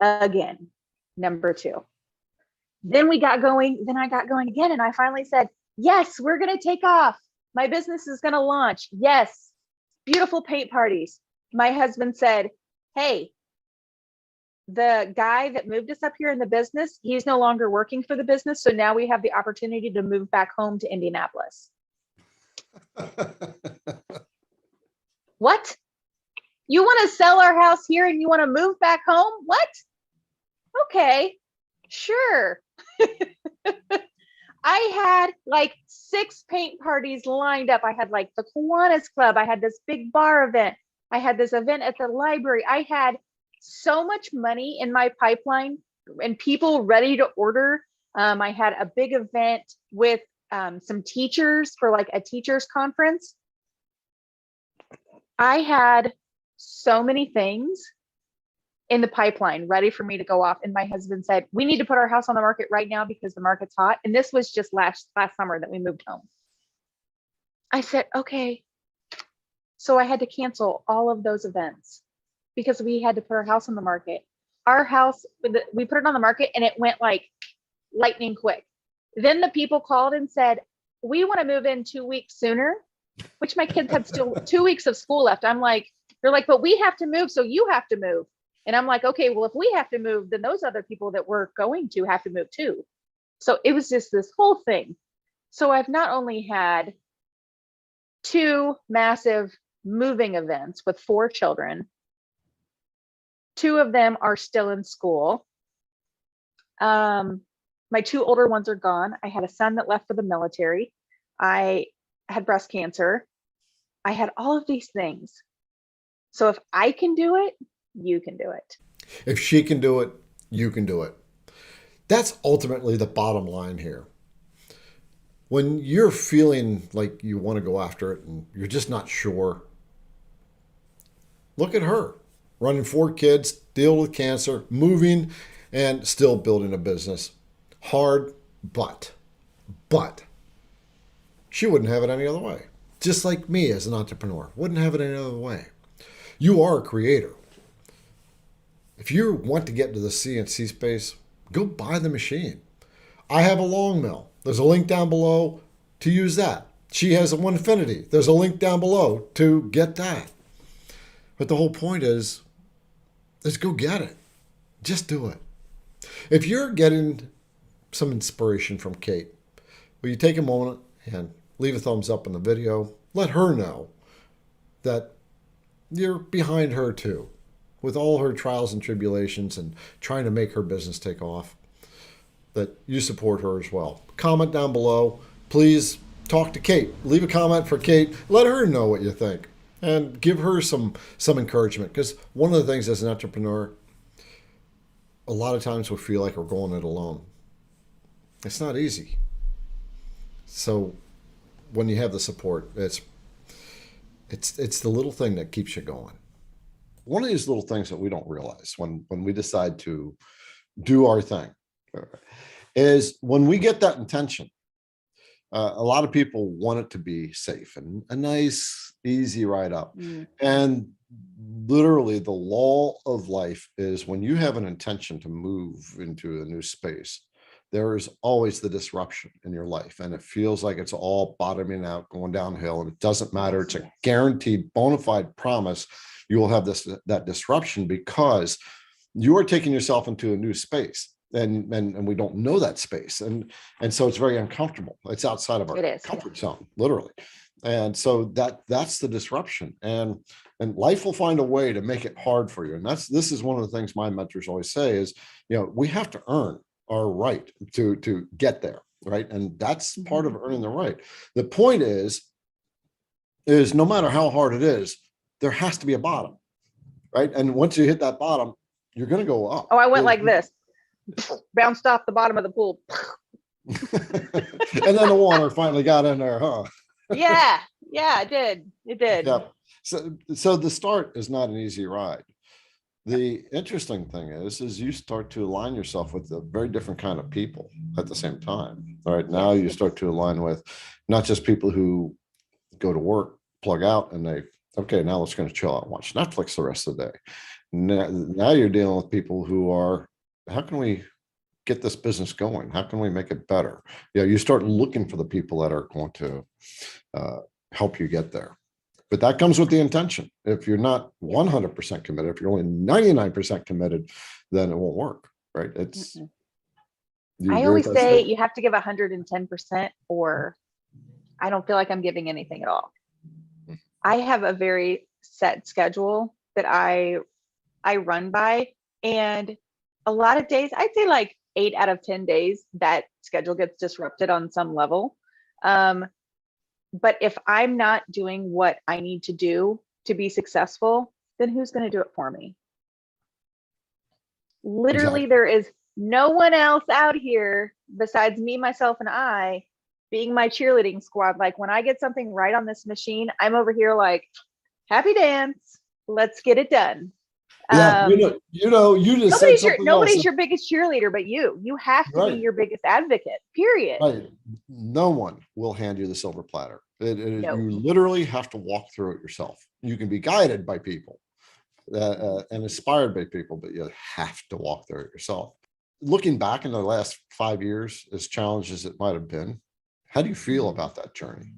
again, number 2. Then we got going. Then I got going again. And I finally said, yes, we're going to take off. My business is going to launch. Yes. Beautiful paint parties. My husband said, hey, the guy that moved us up here in the business, he's no longer working for the business. So now we have the opportunity to move back home to Indianapolis. What? You want to sell our house here and you want to move back home? What? Okay, sure. I had like 6 paint parties lined up. I had like the Kiwanis Club. I had this big bar event. I had this event at the library. I had so much money in my pipeline and people ready to order. I had a big event with some teachers for like a teachers conference. I had so many things in the pipeline ready for me to go off. And my husband said, we need to put our house on the market right now because the market's hot. And this was just last summer that we moved home. I said, okay. So I had to cancel all of those events because we had to put our house on the market. Our house, we put it on the market and it went like lightning quick. Then the people called and said, we want to move in 2 weeks sooner, which my kids had still 2 weeks of school left. I'm like, they're like, but we have to move. So you have to move. And I'm like, okay, well, if we have to move, then those other people that we're going to have to move too. So it was just this whole thing. So I've not only had 2 massive moving events with 4 children. 2 of them are still in school. My 2 older ones are gone. I had a son that left for the military. I had breast cancer. I had all of these things. So if I can do it, you can do it. If she can do it, you can do it. That's ultimately the bottom line here. When you're feeling like you want to go after it and you're just not sure, look at her, running 4 kids, dealing with cancer, moving, and still building a business. Hard, but she wouldn't have it any other way. Just like me as an entrepreneur, wouldn't have it any other way. You are a creator. If you want to get into the CNC space, go buy the machine. I have a long mill. There's a link down below to use that. She has a Onefinity. There's a link down below to get that. But the whole point is go get it. Just do it. If you're getting some inspiration from Kate, will you take a moment and leave a thumbs up on the video? Let her know that you're behind her too, with all her trials and tribulations and trying to make her business take off, that you support her as well. Comment down below. Please talk to Kate. Leave a comment for Kate. Let her know what you think and give her some encouragement, because one of the things as an entrepreneur, a lot of times we feel like we're going it alone. It's not easy. So when you have the support, it's the little thing that keeps you going. One of these little things that we don't realize when we decide to do our thing is when we get that intention. A lot of people want it to be safe and a nice, easy ride up. And literally the law of life is when you have an intention to move into a new space, there is always the disruption in your life, and it feels like it's all bottoming out, going downhill, and it doesn't matter. It's a guaranteed bona fide promise you will have that disruption, because you are taking yourself into a new space, and we don't know that space, and so it's very uncomfortable. It's outside of our comfort zone, literally. And so that's the disruption, and life will find a way to make it hard for you. And this is one of the things my mentors always say is, we have to earn our right to get there, right? And that's part of earning the right. The point is no matter how hard it is, there has to be a bottom, right? And once you hit that bottom, you're going to go up. Oh, I went like this, bounced off the bottom of the pool. And then the water finally got in there, huh? Yeah, it did. Yeah. So the start is not an easy ride. The interesting thing is you start to align yourself with a very different kind of people at the same time. All right. Now you start to align with not just people who go to work, plug out, and now let's going to chill out and watch Netflix the rest of the day. Now you're dealing with people who are, how can we get this business going? How can we make it better? You start looking for the people that are going to help you get there. But that comes with the intention. If you're not 100% committed, if you're only 99% committed, then it won't work, right? I always say you have to give 110%, or I don't feel like I'm giving anything at all. I have a very set schedule that I run by, and a lot of days, I'd say like 8 out of 10 days, that schedule gets disrupted on some level. But if I'm not doing what I need to do to be successful, then who's going to do it for me? Literally, There is no one else out here besides me, myself, and I being my cheerleading squad. Like when I get something right on this machine, I'm over here like, happy dance, let's get it done. Yeah, you just nobody's your biggest cheerleader, but you have to be your biggest advocate, period. Right. No one will hand you the silver platter. You literally have to walk through it yourself. You can be guided by people and inspired by people, but you have to walk through it yourself. Looking back in the last 5 years, as challenged as it might have been, how do you feel about that journey?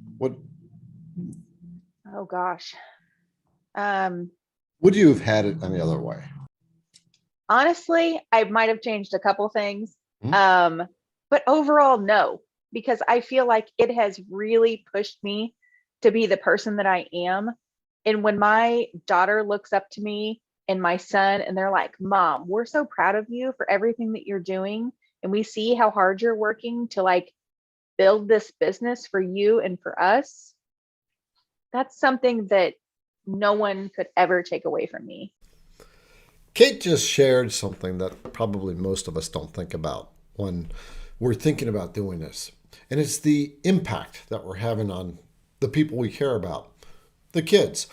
Oh gosh. Would you have had it any other way? Honestly, I might have changed a couple things. But overall, no, because I feel like it has really pushed me to be the person that I am. And when my daughter looks up to me and my son, and they're like, Mom, we're so proud of you for everything that you're doing. And we see how hard you're working to like build this business for you and for us. That's something that no one could ever take away from me. Kate just shared something that probably most of us don't think about when we're thinking about doing this. And it's the impact that we're having on the people we care about, the kids.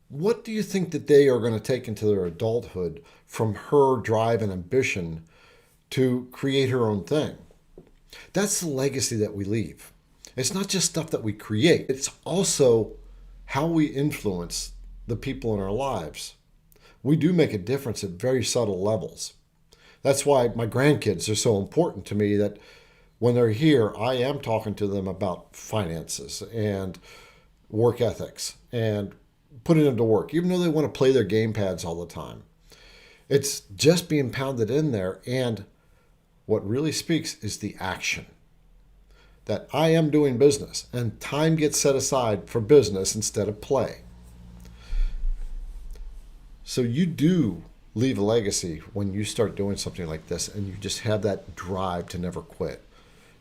What do you think that they are going to take into their adulthood from her drive and ambition to create her own thing? That's the legacy that we leave. It's not just stuff that we create. It's also how we influence the people in our lives. We do make a difference at very subtle levels. That's why my grandkids are so important to me, that when they're here, I am talking to them about finances and work ethics and putting them to work, even though they want to play their game pads all the time. It's just being pounded in there. And what really speaks is the action. That I am doing business, and time gets set aside for business instead of play. So you do leave a legacy when you start doing something like this, and you just have that drive to never quit.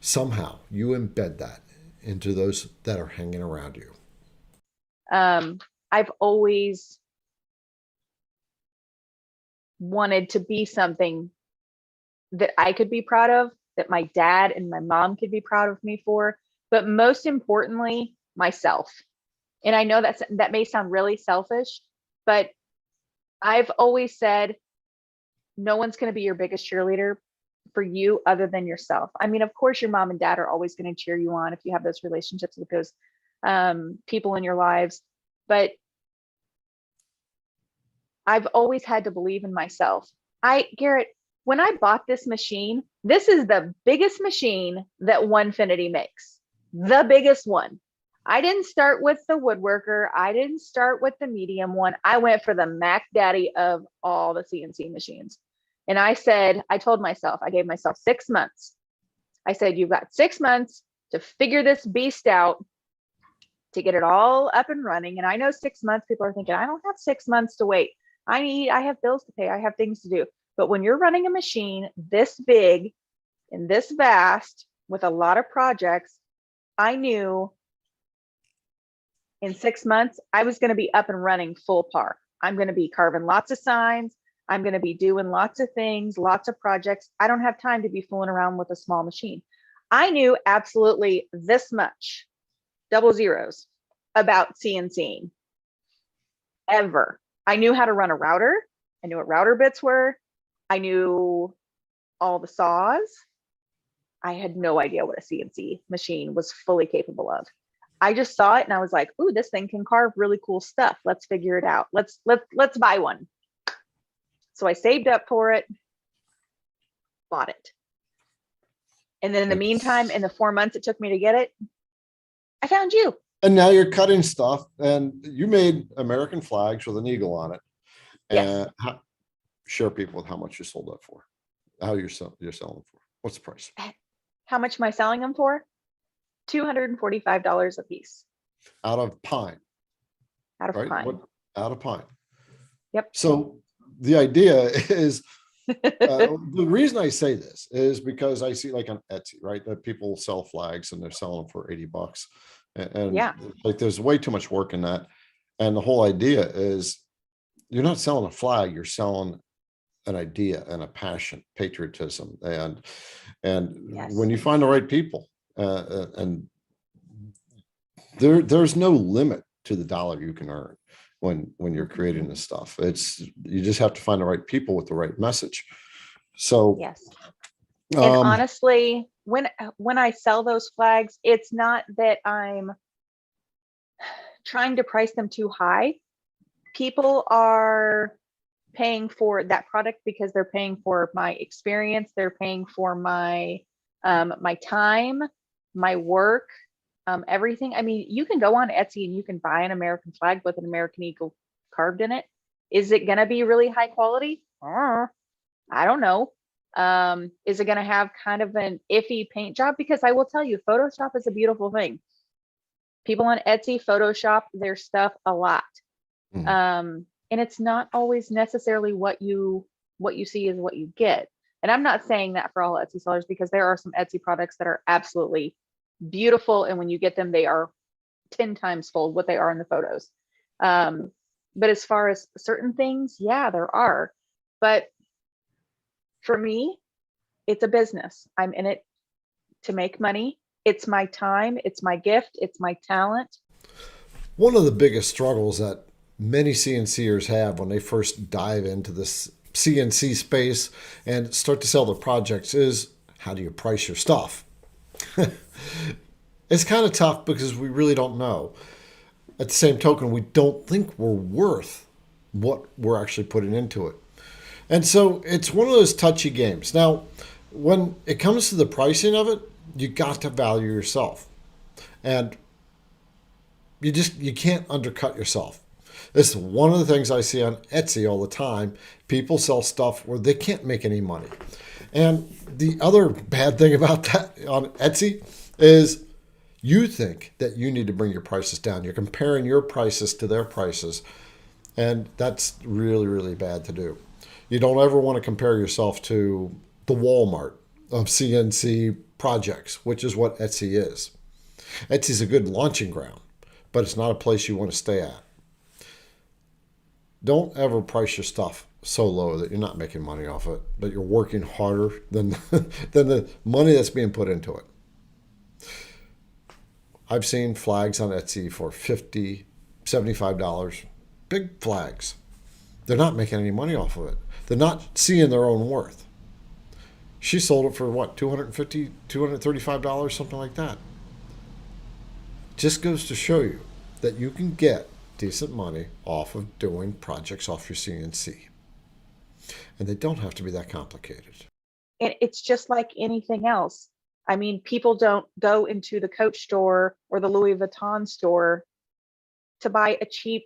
Somehow you embed that into those that are hanging around you. I've always wanted to be something that I could be proud of, that my dad and my mom could be proud of me for, but most importantly, myself. And I know that may sound really selfish, but I've always said, no one's going to be your biggest cheerleader for you other than yourself. I mean, of course, your mom and dad are always going to cheer you on if you have those relationships with those people in your lives. But I've always had to believe in myself. Garrett, when I bought this machine, this is the biggest machine that Onefinity makes, the biggest one. I didn't start with the woodworker. I didn't start with the medium one. I went for the Mac Daddy of all the CNC machines. And I told myself, I gave myself 6 months. I said, you've got 6 months to figure this beast out, to get it all up and running. And I know 6 months, people are thinking, I don't have 6 months to wait. I have bills to pay. I have things to do. But when you're running a machine this big and this vast with a lot of projects, I knew in 6 months, I was going to be up and running full par. I'm going to be carving lots of signs. I'm going to be doing lots of things, lots of projects. I don't have time to be fooling around with a small machine. I knew absolutely this much, double zeros, about CNCing ever. I knew how to run a router. I knew what router bits were. I knew all the saws. I had no idea what a CNC machine was fully capable of. I just saw it and I was like, ooh, this thing can carve really cool stuff. Let's figure it out. Let's buy one. So I saved up for it, bought it. And then in the meantime, in the 4 months it took me to get it, I found you. And now you're cutting stuff, and you made American flags with an eagle on it. Yes. And share people with how much you sold that for, how you're selling for. What's the price? How much am I selling them for? $245 a piece. Out of pine. Out of pine. Out of pine. Yep. So the idea is, the reason I say this is because I see, like on Etsy, right, that people sell flags and they're selling them for $80. And yeah, like there's way too much work in that. And the whole idea is you're not selling a flag, you're selling an idea and a passion, patriotism. And yes, when you find the right people, and there's no limit to the dollar you can earn when you're creating this stuff. You just have to find the right people with the right message. So yes. And honestly, when I sell those flags, it's not that I'm trying to price them too high. People are paying for that product because they're paying for my experience. They're paying for my my time, my work, everything. I mean, you can go on Etsy and you can buy an American flag with an American eagle carved in it. Is it going to be really high quality? I don't know. Is it going to have kind of an iffy paint job? Because I will tell you, Photoshop is a beautiful thing. People on Etsy Photoshop their stuff a lot. And it's not always necessarily what you see is what you get. And I'm not saying that for all Etsy sellers, because there are some Etsy products that are absolutely beautiful. And when you get them, they are 10 times fold what they are in the photos. But as far as certain things, yeah, there are. But for me, it's a business. I'm in it to make money. It's my time. It's my gift. It's my talent. One of the biggest struggles that many CNCers have when they first dive into this CNC space and start to sell their projects is, how do you price your stuff? It's kind of tough because we really don't know. At the same token, we don't think we're worth what we're actually putting into it. And so it's one of those touchy games. Now, when it comes to the pricing of it, you got to value yourself. And you can't undercut yourself. This is one of the things I see on Etsy all the time. People sell stuff where they can't make any money. And the other bad thing about that on Etsy is you think that you need to bring your prices down. You're comparing your prices to their prices. And that's really, really bad to do. You don't ever want to compare yourself to the Walmart of CNC projects, which is what Etsy is. Etsy is a good launching ground, but it's not a place you want to stay at. Don't ever price your stuff so low that you're not making money off it, that you're working harder than the money that's being put into it. I've seen flags on Etsy for $50, $75, big flags. They're not making any money off of it. They're not seeing their own worth. She sold it for what, $250, $235, something like that. Just goes to show you that you can get decent money off of doing projects off your CNC. And they don't have to be that complicated. And it's just like anything else. I mean, people don't go into the Coach store or the Louis Vuitton store to buy a cheap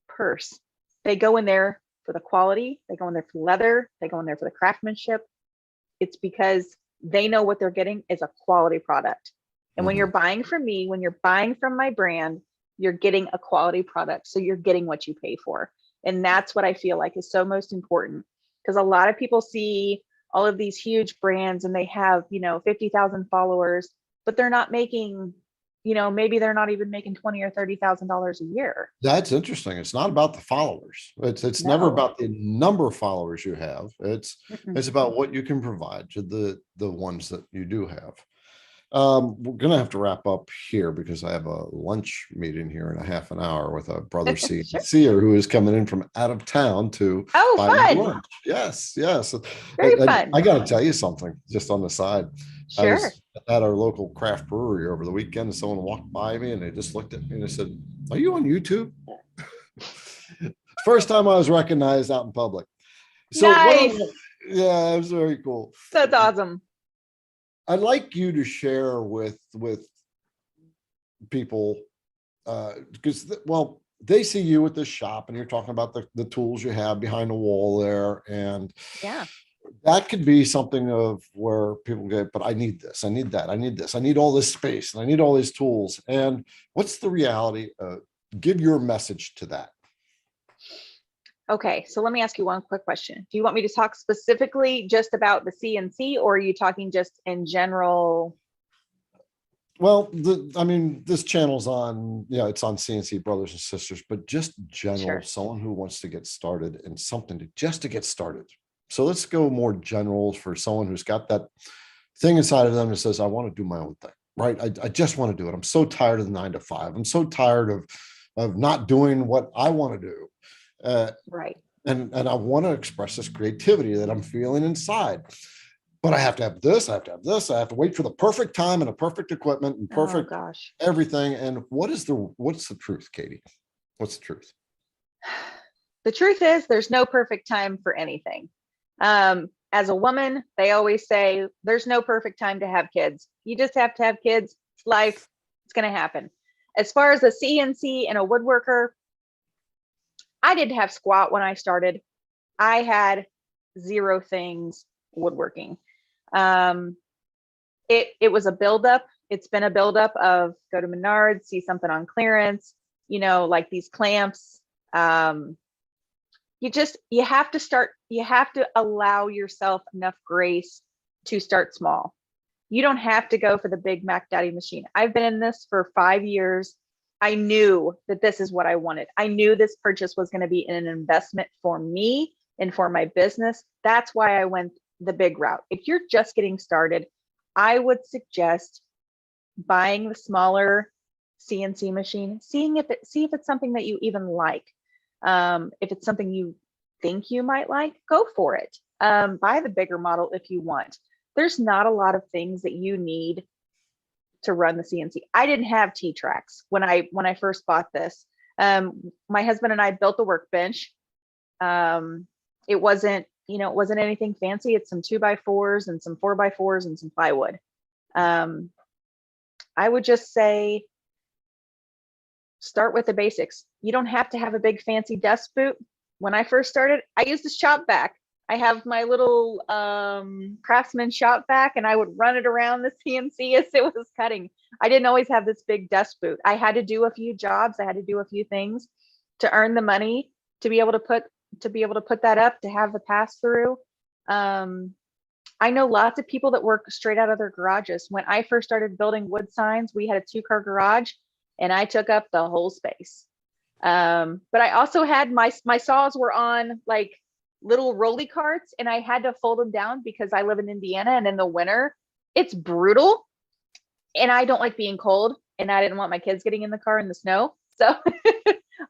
purse. They go in there for the quality, they go in there for leather, they go in there for the craftsmanship. It's because they know what they're getting is a quality product. And when you're buying from me, when you're buying from my brand, you're getting a quality product. So you're getting what you pay for. And that's what I feel like is so most important. Because a lot of people see all of these huge brands and they have, 50,000 followers, but they're not making, maybe they're not even making $20,000 or $30,000 a year. That's interesting. It's not about the followers. It's never about the number of followers you have. It's about what you can provide to the ones that you do have. We're gonna have to wrap up here because I have a lunch meeting here in a half an hour with a brother CNCer who is coming in from out of town to buy me lunch. Yes. Very fun. I got to tell you something just on the side. Sure. I was at our local craft brewery over the weekend and someone walked by me and they just looked at me and they said, "Are you on YouTube?" First time I was recognized out in public. So nice. Yeah, it was very cool. That's awesome. I'd like you to share with people because they see you at this shop and you're talking about the tools you have behind the wall there, and that could be something of where people get, but I need this, I need that, I need this, I need all this space, and I need all these tools. And what's the reality? Give your message to that. Okay, so let me ask you one quick question. Do you want me to talk specifically just about the CNC, or are you talking just in general? Well, this channel's on, it's on CNC Brothers and Sisters, but just general, someone who wants to get started and something just to get started. So let's go more general for someone who's got that thing inside of them that says, I want to do my own thing, right? I just want to do it. I'm so tired of the 9 to 5. I'm so tired of not doing what I want to do. Right. And I want to express this creativity that I'm feeling inside, but I have to have this, I have to have this, I have to wait for the perfect time and the perfect equipment and perfect everything. And what's the truth, Katie? What's the truth? The truth is there's no perfect time for anything. As a woman, they always say there's no perfect time to have kids. You just have to have kids. It's life. It's going to happen. As far as a CNC and a woodworker, I didn't have squat when I started. I had 0 things woodworking. It was a buildup. It's been a buildup of go to Menards, see something on clearance, like these clamps. You have to start, you have to allow yourself enough grace to start small. You don't have to go for the big Mac Daddy machine. I've been in this for 5 years. I knew that this is what I wanted. I knew this purchase was going to be an investment for me and for my business. That's why I went the big route. If you're just getting started, I would suggest buying the smaller CNC machine, see if it's something that you even like. If it's something you think you might like, go for it. Buy the bigger model if you want. There's not a lot of things that you need to run the CNC. I didn't have T-tracks when I first bought this. My husband and I built the workbench. It wasn't anything fancy. It's some 2x4s and some 4x4s and some plywood. I would just say start with the basics. You don't have to have a big fancy desk boot. When I first started, I used a shop vac. I have my little Craftsman shop vac, and I would run it around the CNC as it was cutting. I didn't always have this big desk boot. I had to do a few jobs. I had to do a few things to earn the money to be able to put that up, to have the pass through. I know lots of people that work straight out of their garages. When I first started building wood signs, we had a 2-car garage, and I took up the whole space. But I also had my saws were on like little rolly carts, and I had to fold them down because I live in Indiana, and in the winter it's brutal, and I don't like being cold, and I didn't want my kids getting in the car in the snow. So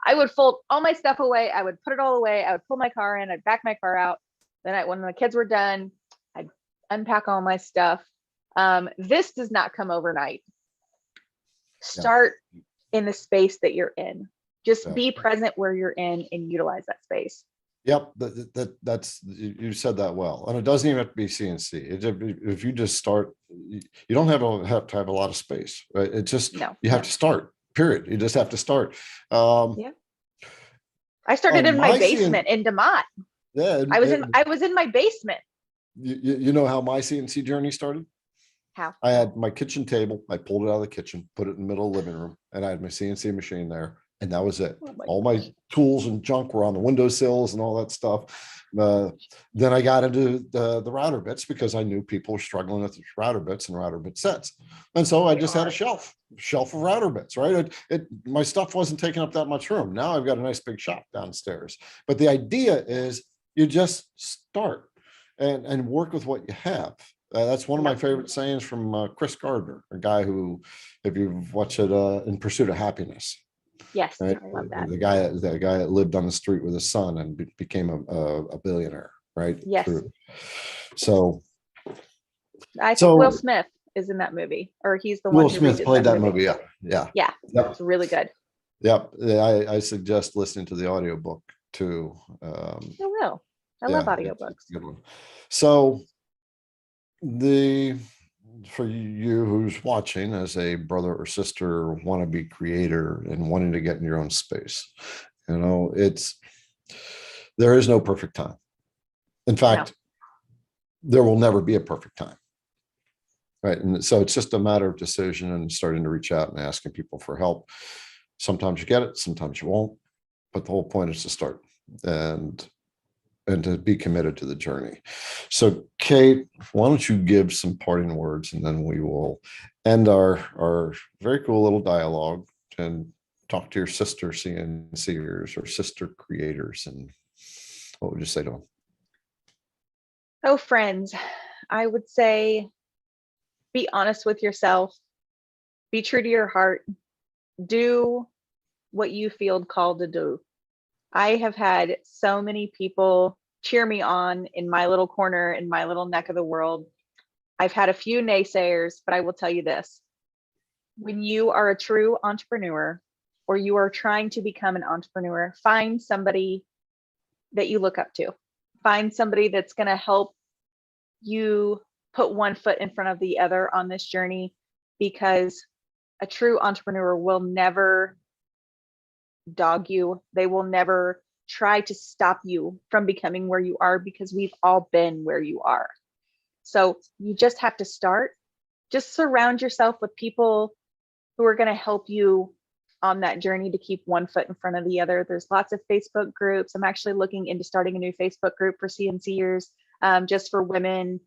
I would fold all my stuff away. I would put it all away. I would pull my car in. I'd back my car out. Then when the kids were done, I'd unpack all my stuff. This does not come overnight. Start in the space that you're in. Just be present where you're in and utilize that space. Yep, that's you said that well, and it doesn't even have to be CNC. If you just start, you don't have to have a lot of space, right? It just No, you have to start. Period. You just have to start. Um, yeah. I started on in my my CN, basement in DeMott. yeah, I was in my basement. you know how my CNC journey started? How? I had my kitchen table. I pulled it out of the kitchen, put it in the middle of the living room, and I had my CNC machine there, and that was it. Oh my All gosh. my tools and junk were on the windowsills and all that stuff. Then I got into the router bits because I knew people were struggling with router bits and router bit sets, and so I They just had a are. shelf of router bits. Right, my stuff wasn't taking up that much room. Now I've got a nice big shop downstairs. But the idea is you just start and work with what you have. That's one of my Yep. favorite sayings from Chris Gardner, a guy who, if you've watched it, In Pursuit of Happiness, Yes, right? I love that. The guy that lived on the street with his son and became a billionaire, right? Yes. So I think so Will Smith is in that movie, or he's the Will one who Smith redid played that that movie. movie. Yeah. Yeah, Yep. it's really good. Yep. I suggest listening to the audiobook too. I will. I love Yeah, it's audiobooks. a good one. So the for you who's watching as a brother or sister wannabe creator and wanting to get in your own space, there is no perfect time. In fact, there will never be a perfect time, right? And so it's just a matter of decision and starting to reach out and asking people for help. Sometimes you get it, sometimes you won't, but the whole point is to start and to be committed to the journey. So Kate, why don't you give some parting words, and then we will end our very cool little dialogue and talk to your sister CNCers or sister creators. And what would you say to them? Oh, friends, I would say be honest with yourself, be true to your heart, do what you feel called to do. I have had so many people cheer me on in my little corner, in my little neck of the world. I've had a few naysayers, but I will tell you this. When you are a true entrepreneur, or you are trying to become an entrepreneur, find somebody that you look up to. Find somebody that's going to help you put one foot in front of the other on this journey, because a true entrepreneur will never dog you. They will never try to stop you from becoming where you are, because we've all been where you are. So you just have to start. Just surround yourself with people who are going to help you on that journey to keep one foot in front of the other. There's lots of Facebook groups. I'm actually looking into starting a new Facebook group for CNCers, just for women.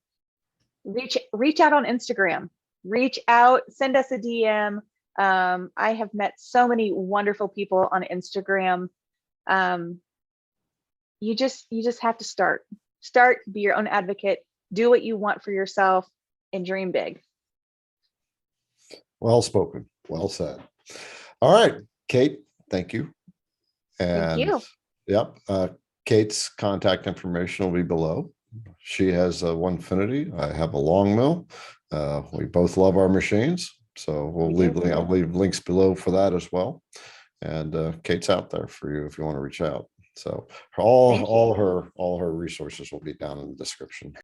Reach out on Instagram. Reach out, send us a DM. I have met so many wonderful people on Instagram. You just have to start. Be your own advocate, do what you want for yourself, and dream big. Well spoken, well said. All right, Kate, thank you. And Thank you. yep, Kate's contact information will be below. She has a Onefinity. I have a long mill. We both love our machines, so I'll leave links below for that as well. And Kate's out there for you if you want to reach out. So all her resources will be down in the description.